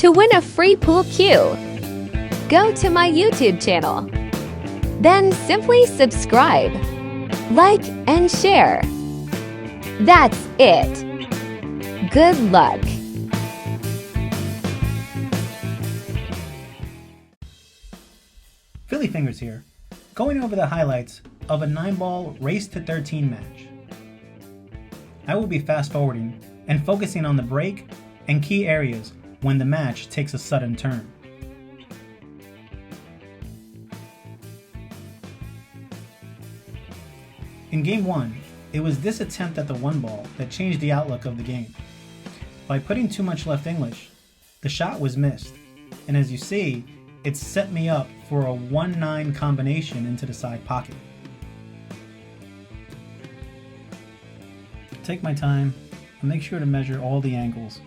to win a free pool cue. Go to my YouTube channel. Then simply subscribe, like, and share. That's it. Good luck. Philly Fingers here, going over the highlights of a 9-ball race to 13 match. I will be fast forwarding and focusing on the break and key areas when the match takes a sudden turn. In Game 1, it was this attempt at the 1-ball that changed the outlook of the game. By putting too much left English, the shot was missed, and as you see, it set me up for a 1-9 combination into the side pocket. Take my time and make sure to measure all the angles.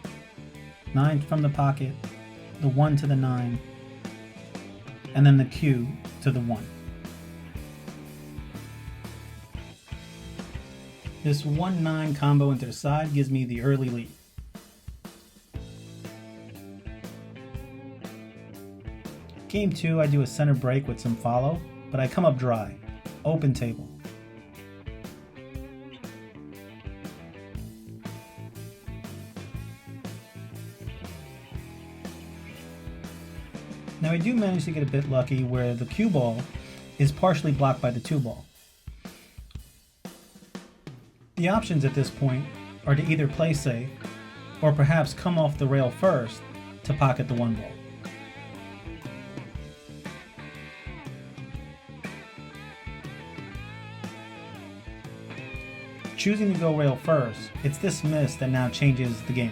9 from the pocket, the 1 to the 9, and then the cue to the 1. This 1-9 combo into the side gives me the early lead. Game 2, I do a center break with some follow, but I come up dry, open table. Now I do manage to get a bit lucky where the cue ball is partially blocked by the 2-ball. The options at this point are to either play safe or perhaps come off the rail first to pocket the 1-ball. Choosing to go rail first, it's this miss that now changes the game.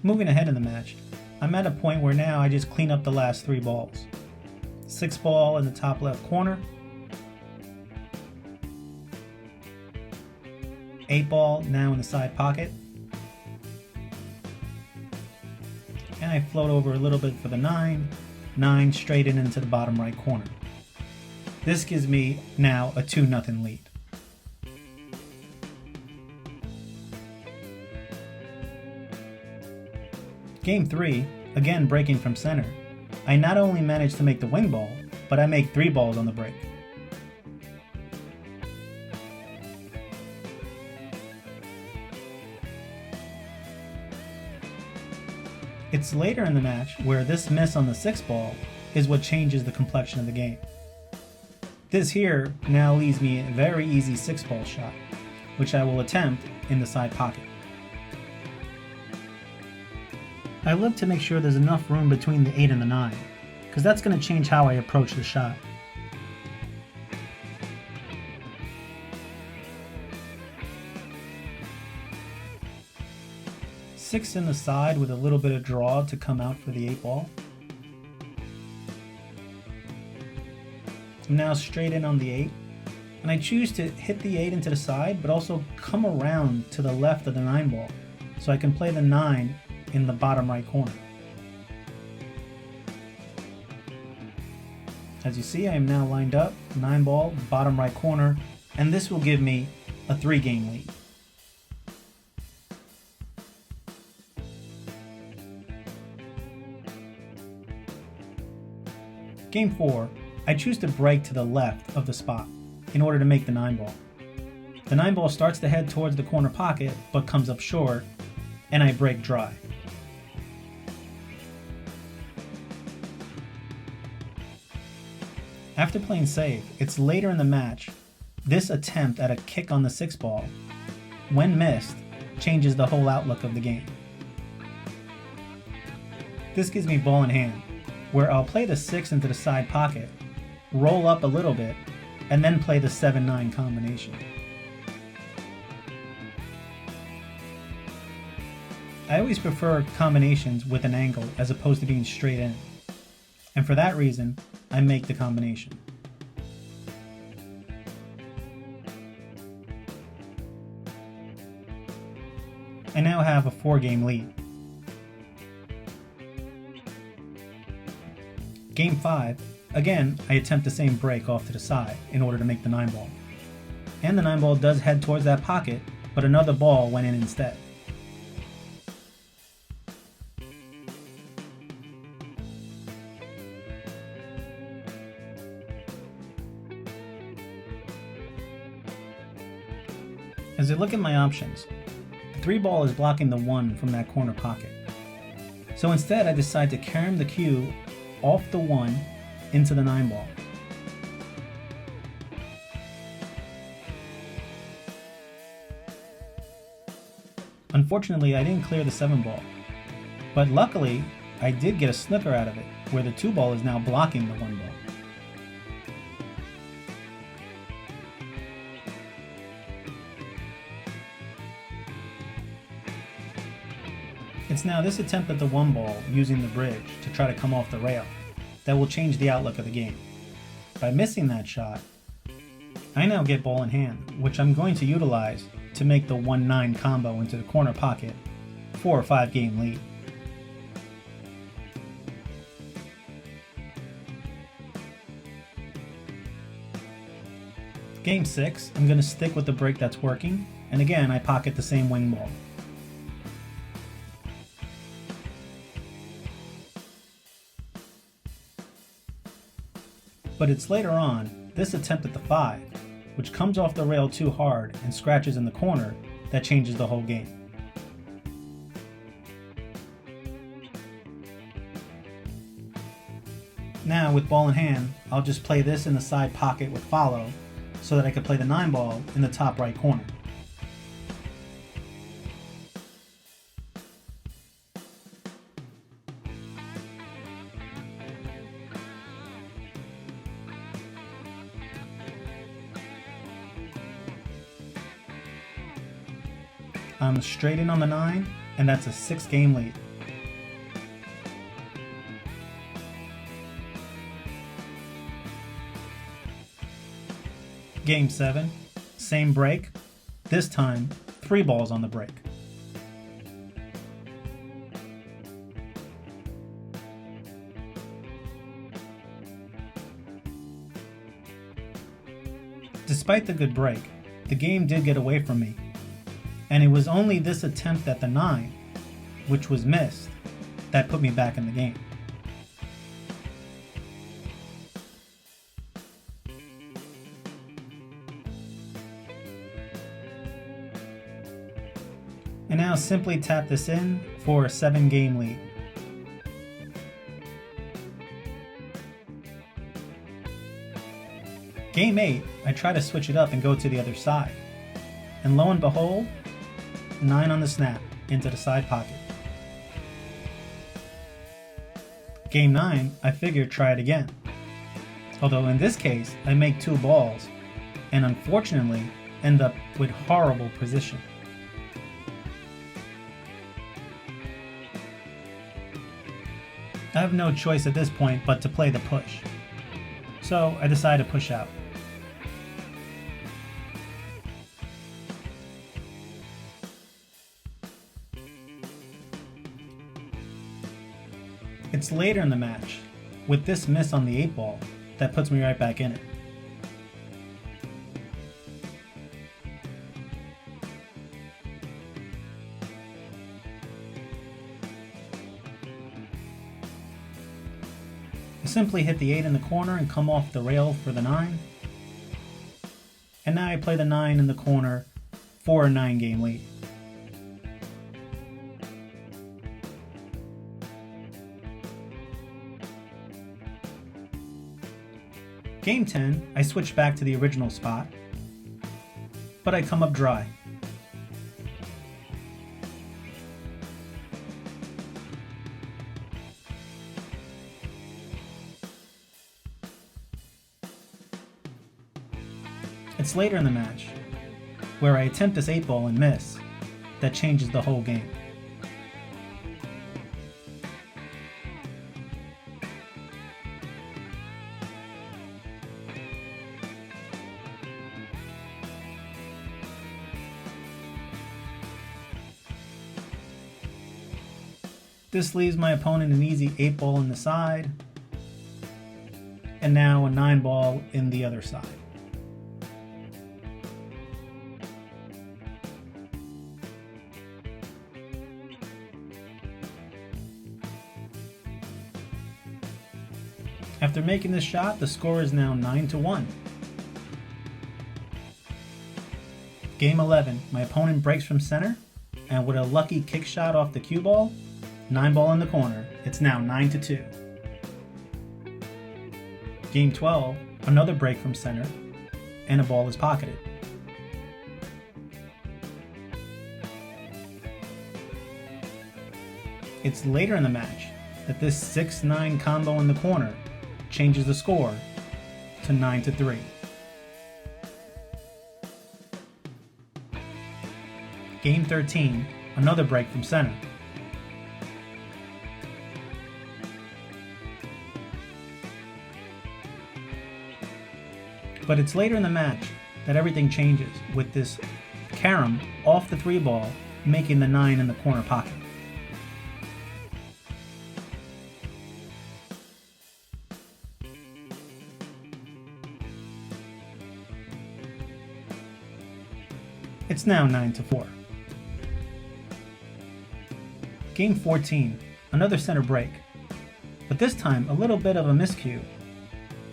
Moving ahead in the match, I'm at a point where now I just clean up the last 3 balls. 6-ball in the top left corner, 8-ball now in the side pocket, and I float over a little bit for the 9 straight into the bottom right corner. This gives me now a 2-0 lead. Game 3, again breaking from center, I not only manage to make the wing ball, but I make 3 balls on the break. It's later in the match where this miss on the 6-ball is what changes the complexion of the game. This here now leaves me a very easy 6-ball shot, which I will attempt in the side pocket. I look to make sure there's enough room between the 8 and the 9, because that's going to change how I approach the shot. Six in the side with a little bit of draw to come out for the 8-ball. I'm now straight in on the 8, and I choose to hit the 8 into the side, but also come around to the left of the 9-ball, so I can play the 9 in the bottom right corner. As you see, I am now lined up, 9-ball, bottom right corner, and this will give me a 3-game lead. Game 4, I choose to break to the left of the spot in order to make the 9-ball. The 9-ball starts to head towards the corner pocket, but comes up short, and I break dry. After playing safe, it's later in the match. This attempt at a kick on the 6-ball, when missed, changes the whole outlook of the game. This gives me ball in hand, where I'll play the 6 into the side pocket, roll up a little bit, and then play the 7-9 combination. I always prefer combinations with an angle as opposed to being straight in, and for that reason, I make the combination. I now have a 4-game lead. Game 5, again, I attempt the same break off to the side in order to make the 9-ball. And the 9 ball does head towards that pocket, but another ball went in instead. As I look at my options, the 3 ball is blocking the 1 from that corner pocket. So instead I decide to carom the cue off the 1 into the 9 ball. Unfortunately, I didn't clear the 7 ball, but luckily I did get a snooker out of it, where the 2 ball is now blocking the 1 ball. It's now this attempt at the 1 ball using the bridge to try to come off the rail that will change the outlook of the game. By missing that shot, I now get ball in hand, which I'm going to utilize to make the 1-9 combo into the corner pocket for a 5-game lead. Game 6, I'm going to stick with the break that's working, and again I pocket the same wing ball. But it's later on, this attempt at the 5, which comes off the rail too hard and scratches in the corner, that changes the whole game. Now with ball in hand, I'll just play this in the side pocket with follow, so that I can play the 9 ball in the top right corner. I'm straight in on the 9, and that's a 6-game lead. Game 7, same break, this time 3 balls on the break. Despite the good break, the game did get away from me. And it was only this attempt at the 9, which was missed, that put me back in the game. And now simply tap this in for a 7-game lead. Game 8, I try to switch it up and go to the other side. And lo and behold, 9 on the snap, into the side pocket. Game 9, I figured try it again. Although in this case, I make 2 balls, and unfortunately end up with horrible position. I have no choice at this point but to play the push. So I decide to push out. It's later in the match, with this miss on the 8 ball, that puts me right back in it. I simply hit the 8 in the corner and come off the rail for the 9. And now I play the 9 in the corner for a 9-game lead. Game 10, I switch back to the original spot, but I come up dry. It's later in the match, where I attempt this 8 ball and miss, that changes the whole game. This leaves my opponent an easy 8 ball in the side, and now a 9 ball in the other side. After making this shot, the score is now 9-1. Game 11, my opponent breaks from center, and with a lucky kick shot off the cue ball, 9-ball in the corner, it's now 9-2. Game 12, another break from center, and a ball is pocketed. It's later in the match that this 6-9 combo in the corner changes the score to 9-3. Game 13, another break from center. But it's later in the match that everything changes with this carom off the 3-ball, making the 9 in the corner pocket. It's now 9-4. Game 14, another center break, but this time a little bit of a miscue,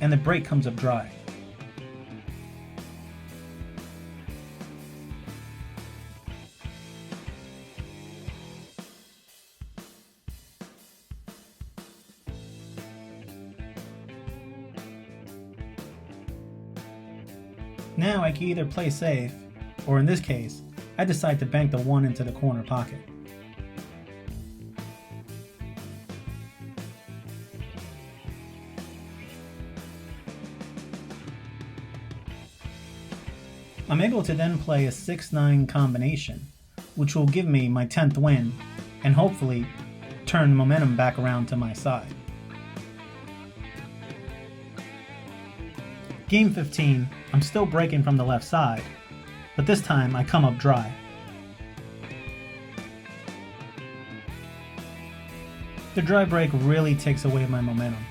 and the break comes up dry. Now I can either play safe, or in this case, I decide to bank the 1 into the corner pocket. I'm able to then play a 6-9 combination, which will give me my 10th win, and hopefully turn momentum back around to my side. Game 15, I'm still breaking from the left side, but this time I come up dry. The dry break really takes away my momentum,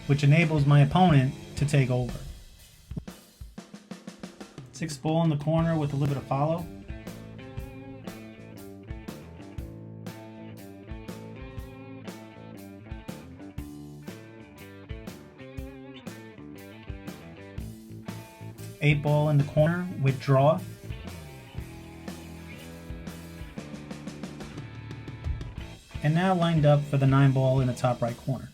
which enables my opponent to take over. 6-ball in the corner with a little bit of follow. Eight ball in the corner with draw. And now lined up for the 9-ball in the top right corner.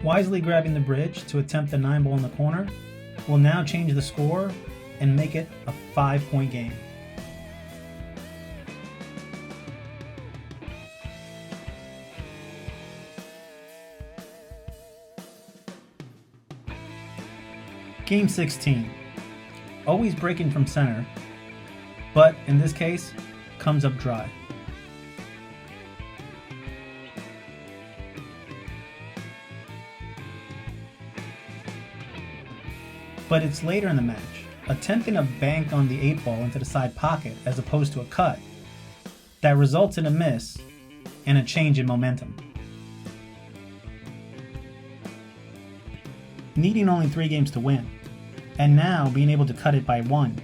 Wisely grabbing the bridge to attempt the 9-ball in the corner will now change the score and make it a 5-point game. Game 16. Always breaking from center, but in this case, comes up dry. But it's later in the match, attempting a bank on the 8-ball into the side pocket as opposed to a cut, that results in a miss and a change in momentum. Needing only 3 games to win, and now being able to cut it by 1,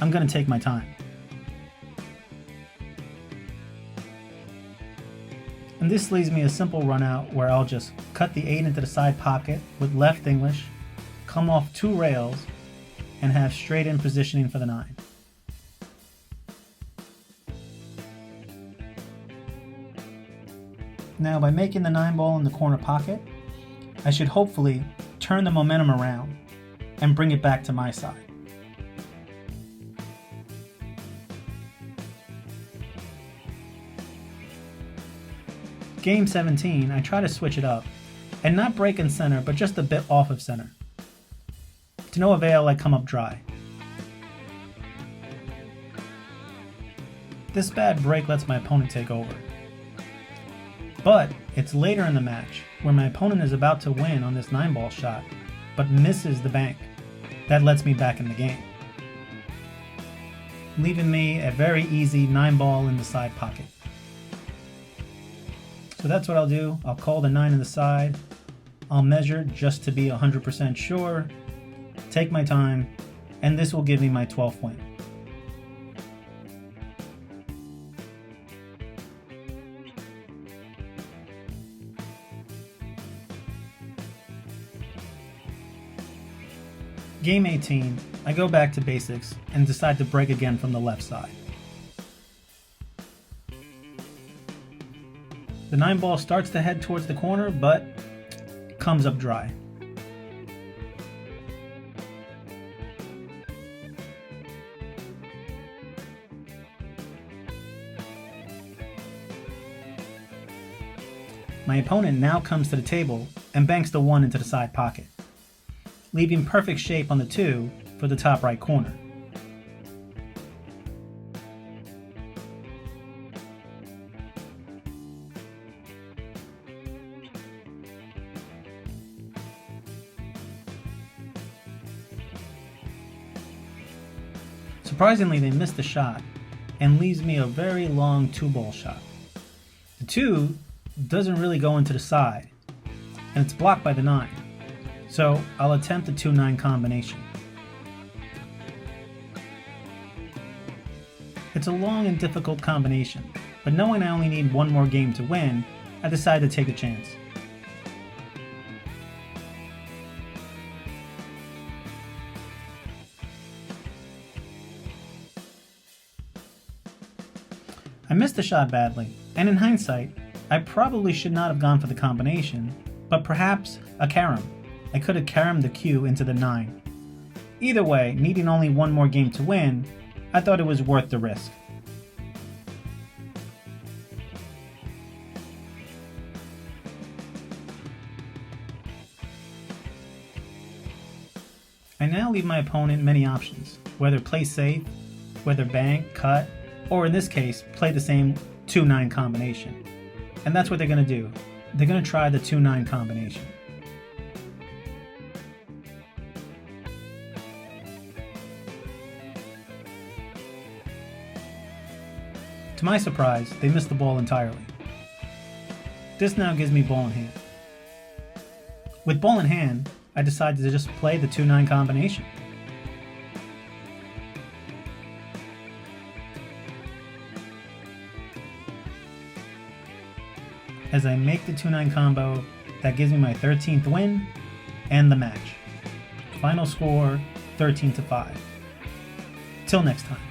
I'm going to take my time. And this leaves me a simple run out where I'll just cut the 8 into the side pocket with left English, come off 2 rails, and have straight in positioning for the 9. Now by making the 9-ball in the corner pocket, I should hopefully turn the momentum around and bring it back to my side. Game 17, I try to switch it up and not break in center, but just a bit off of center. To no avail, I come up dry. This bad break lets my opponent take over. But it's later in the match where my opponent is about to win on this 9-ball shot, but misses the bank. That lets me back in the game, leaving me a very easy 9-ball in the side pocket. So that's what I'll do. I'll call the 9 in the side. I'll measure just to be 100% sure, take my time, and this will give me my 12th win. Game 18, I go back to basics and decide to break again from the left side. The 9 ball starts to head towards the corner, but comes up dry. My opponent now comes to the table and banks the 1 into the side pocket, leaving perfect shape on the 2 for the top right corner. Surprisingly, they missed the shot and leaves me a very long 2-ball shot. The 2 doesn't really go into the side, and it's blocked by the 9. So I'll attempt a 2-9 combination. It's a long and difficult combination, but knowing I only need one more game to win, I decided to take a chance. I missed the shot badly, and in hindsight, I probably should not have gone for the combination, but perhaps a carom. I could have caromed the Q into the 9. Either way, needing only one more game to win, I thought it was worth the risk. I now leave my opponent many options, whether play safe, whether bank, cut, or in this case, play the same 2-9 combination. And that's what they're going to do. They're going to try the 2-9 combination. To my surprise, they missed the ball entirely. This now gives me ball in hand. With ball in hand, I decided to just play the 2-9 combination. As I make the 2-9 combo, that gives me my 13th win and the match. Final score 13-5. Till next time.